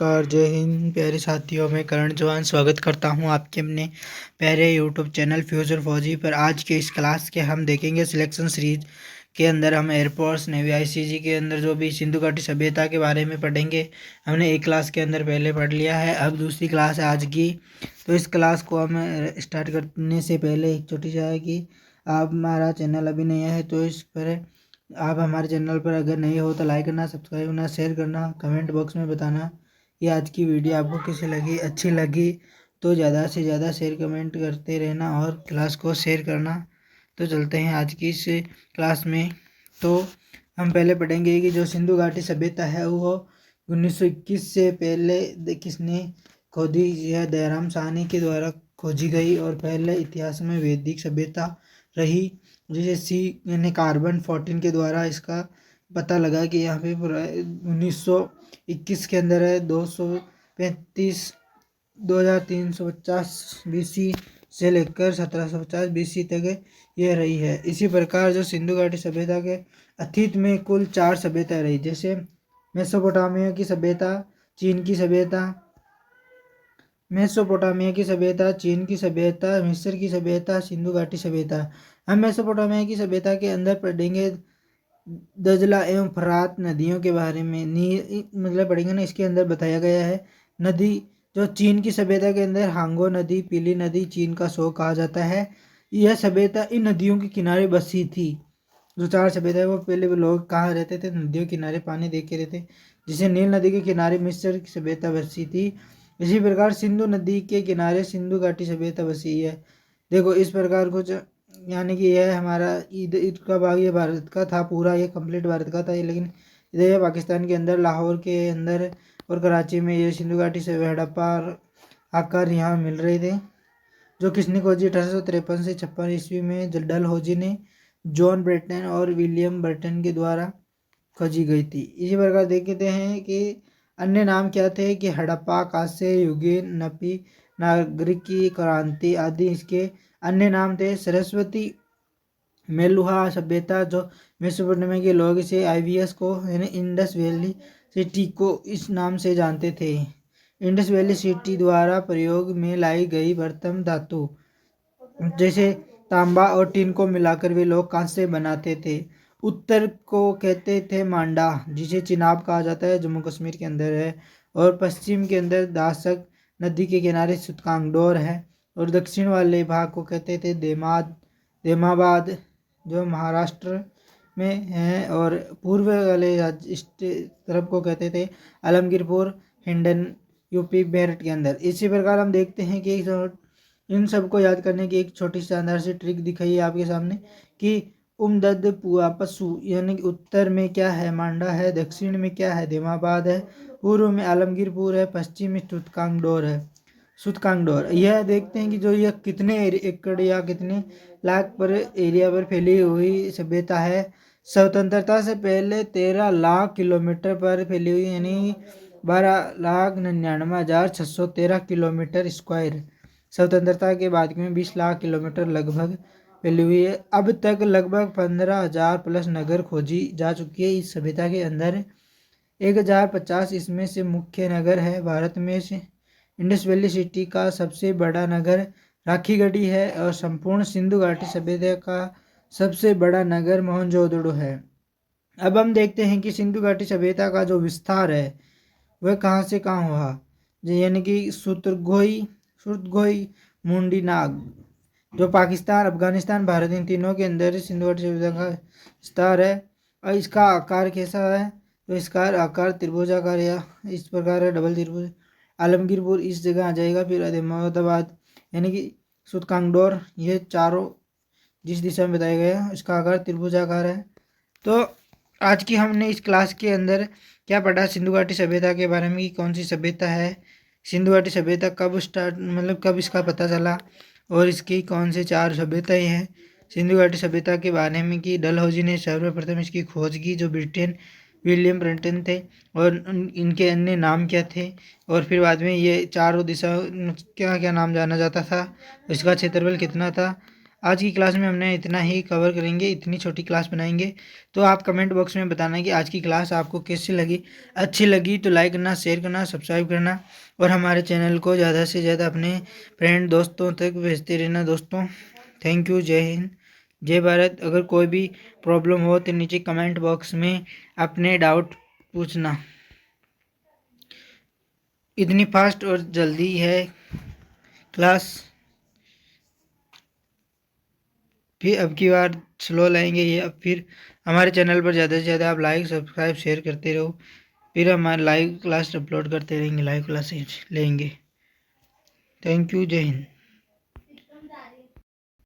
नमस्कार, जय हिंद प्यारे साथियों। मैं करण जवान स्वागत करता हूं आपके अपने प्यारे यूट्यूब चैनल फ्यूचर फौजी पर। आज के इस क्लास के हम देखेंगे सिलेक्शन सीरीज के अंदर हम एयरफोर्स नेवी आईसीजी के अंदर जो भी सिंधु घाटी सभ्यता के बारे में पढ़ेंगे। हमने एक क्लास के अंदर पहले पढ़ लिया है, अब दूसरी क्लास है आज की। तो इस क्लास को हम स्टार्ट करने से पहले एक छोटी सा है कि आप हमारा चैनल अभी नया है तो इस पर आप हमारे चैनल पर अगर नहीं हो तो लाइक करना, सब्सक्राइब करना, शेयर करना, कमेंट बॉक्स में बताना कि आज की वीडियो आपको कैसी लगी। अच्छी लगी तो ज़्यादा से ज़्यादा शेयर कमेंट करते रहना और क्लास को शेयर करना। तो चलते हैं आज की इस क्लास में। तो हम पहले पढ़ेंगे कि जो सिंधु घाटी सभ्यता है वो 1921 से पहले किसने खोदी। यह दयाराम साहनी के द्वारा खोजी गई और पहले इतिहास में वैदिक सभ्यता रही, जिसे सी यानी कार्बन 14 के द्वारा इसका पता लगा कि यहाँ पे 1921 के अंदर है 235 2350 बीसी से लेकर 1750 बीसी तक यह रही है। इसी प्रकार जो सिंधु घाटी सभ्यता के अतीत में कुल 4 सभ्यता रही, जैसे मेसोपोटामिया की सभ्यता, चीन की सभ्यता, चीन की सभ्यता, मिस्र की सभ्यता, सिंधु घाटी सभ्यता। हम मेसोपोटामिया की सभ्यता के अंदर पढ़ेंगे दजला एवं फरात नदियों के बारे में मतलब पढ़ेंगे ना। इसके अंदर बताया गया है नदी जो चीन की सभ्यता के अंदर हांगो नदी, पीली नदी, चीन का शो कहा जाता है। यह सभ्यता इन नदियों के किनारे बसी थी। जो 4 सभ्यता है वो पहले वो लोग कहाँ रहते थे, नदियों के किनारे पानी देख के रहते, जिसे नील नदी के किनारे मिस्र की सभ्यता बसी थी। इसी प्रकार सिंधु नदी के किनारे सिंधु घाटी सभ्यता बसी है। देखो इस प्रकार कुछ, यानी कि यह हमारा ईद का भाग ये भारत का था पूरा, ये कंप्लीट भारत का था ये, लेकिन इधर पाकिस्तान के अंदर लाहौर के अंदर और कराची में ये सिंधु घाटी से हड़प्पा आकर यहाँ मिल रहे थे। जो किसने खोजी 1853 से 56 ईस्वी में डलहौजी ने जॉन ब्रेटन और विलियम बर्टन के द्वारा खोजी गई थी। इसी प्रकार देखते हैं कि अन्य नाम क्या थे कि हड़प्पा, कांस्य युगीन, नपी, नागरिकी क्रांति आदि इसके अन्य नाम थे। सरस्वती मेलुहा सभ्यता जो मेसोपोटामिया के लोग इसे आईवीएस को यानी इंडस वैली सिटी को इस नाम से जानते थे। इंडस वैली सिटी द्वारा प्रयोग में लाई गई बर्तन धातु जैसे तांबा और टीन को मिलाकर वे लोग कांस्य बनाते थे। उत्तर को कहते थे मांडा, जिसे चिनाब कहा जाता है, जम्मू कश्मीर के अंदर है। और पश्चिम के अंदर दासक नदी के किनारे सुतकांगडोर है। और दक्षिण वाले भाग को कहते थे देमाबाद, जो महाराष्ट्र में है। और पूर्व वाले इस तरफ को कहते थे आलमगीरपुर, हिंडन, यूपी मेरठ के अंदर। इसी प्रकार हम देखते हैं कि इन सबको याद करने की एक छोटी शानदार सी ट्रिक दिखाई है आपके सामने कि उमदद पशु, यानी कि उत्तर में क्या है मांडा है, दक्षिण में क्या है देमाबाद है, पूर्व में आलमगीरपुर है, पश्चिम में सुतकांगडोर। यह देखते हैं कि जो यह कितने एकड़ या कितने लाख पर एरिया पर फैली हुई सभ्यता है। स्वतंत्रता से पहले 13 लाख किलोमीटर पर फैली हुई, यानी 12,99,613 किलोमीटर स्क्वायर। स्वतंत्रता के बाद में 20 लाख किलोमीटर लगभग फैली हुई है। अब तक लगभग 15,000 प्लस नगर खोजी जा चुकी है इस सभ्यता के अंदर। 1050 इसमें से मुख्य नगर है। भारत में से इंडस वैली सिटी का सबसे बड़ा नगर राखीगढ़ी है और संपूर्ण सिंधु घाटी सभ्यता का सबसे बड़ा नगर मोहनजोदड़ो है। अब हम देखते हैं कि सिंधु घाटी सभ्यता का जो विस्तार है वह कहाँ से कहाँ हुआ, यानी कि सुरतगोई, मुंडी नाग, जो पाकिस्तान, अफगानिस्तान, भारत इन तीनों के अंदर सिंधु घाटी सभ्यता का विस्तार है। और इसका आकार कैसा है, तो इसका आकार त्रिभुजाकार या इस प्रकार है, डबल त्रिभुज। आलमगीरपुर इस जगह आ जाएगा, फिर अहमदाबाद यानी कि सुतकांगडोर, ये चारों जिस दिशा में बताया गया इसका आकार त्रिभुजाकार है। तो आज की हमने इस क्लास के अंदर क्या पढ़ा सिंधु घाटी सभ्यता के बारे में कि कौन सी सभ्यता है, सिंधु घाटी सभ्यता कब स्टार्ट मतलब कब इसका पता चला और इसकी कौन से 4 सभ्यताएं हैं। सिंधु घाटी सभ्यता के बारे में कि डलहौजी ने सर्वप्रथम इसकी खोज की, जो ब्रिटेन विलियम ब्रेंटन थे, और इनके अन्य नाम क्या थे। और फिर बाद में ये चारों दिशा क्या क्या नाम जाना जाता था, इसका क्षेत्रफल कितना था, आज की क्लास में हमने इतना ही कवर करेंगे, इतनी छोटी क्लास बनाएंगे। तो आप कमेंट बॉक्स में बताना कि आज की क्लास आपको कैसी लगी। अच्छी लगी तो लाइक करना, शेयर करना, सब्सक्राइब करना और हमारे चैनल को ज़्यादा से ज़्यादा अपने फ्रेंड दोस्तों तक भेजते रहना दोस्तों। Thank you. जय हिंद, जय भारत। अगर कोई भी प्रॉब्लम हो तो नीचे कमेंट बॉक्स में अपने डाउट पूछना। इतनी फास्ट और जल्दी है क्लास, फिर अब की बार स्लो लाएंगे ये। अब फिर हमारे चैनल पर ज़्यादा से ज़्यादा आप लाइक सब्सक्राइब शेयर करते रहो, फिर हमारे लाइव क्लास अपलोड करते रहेंगे, लाइव क्लासेज लेंगे। Thank you. जय हिंद।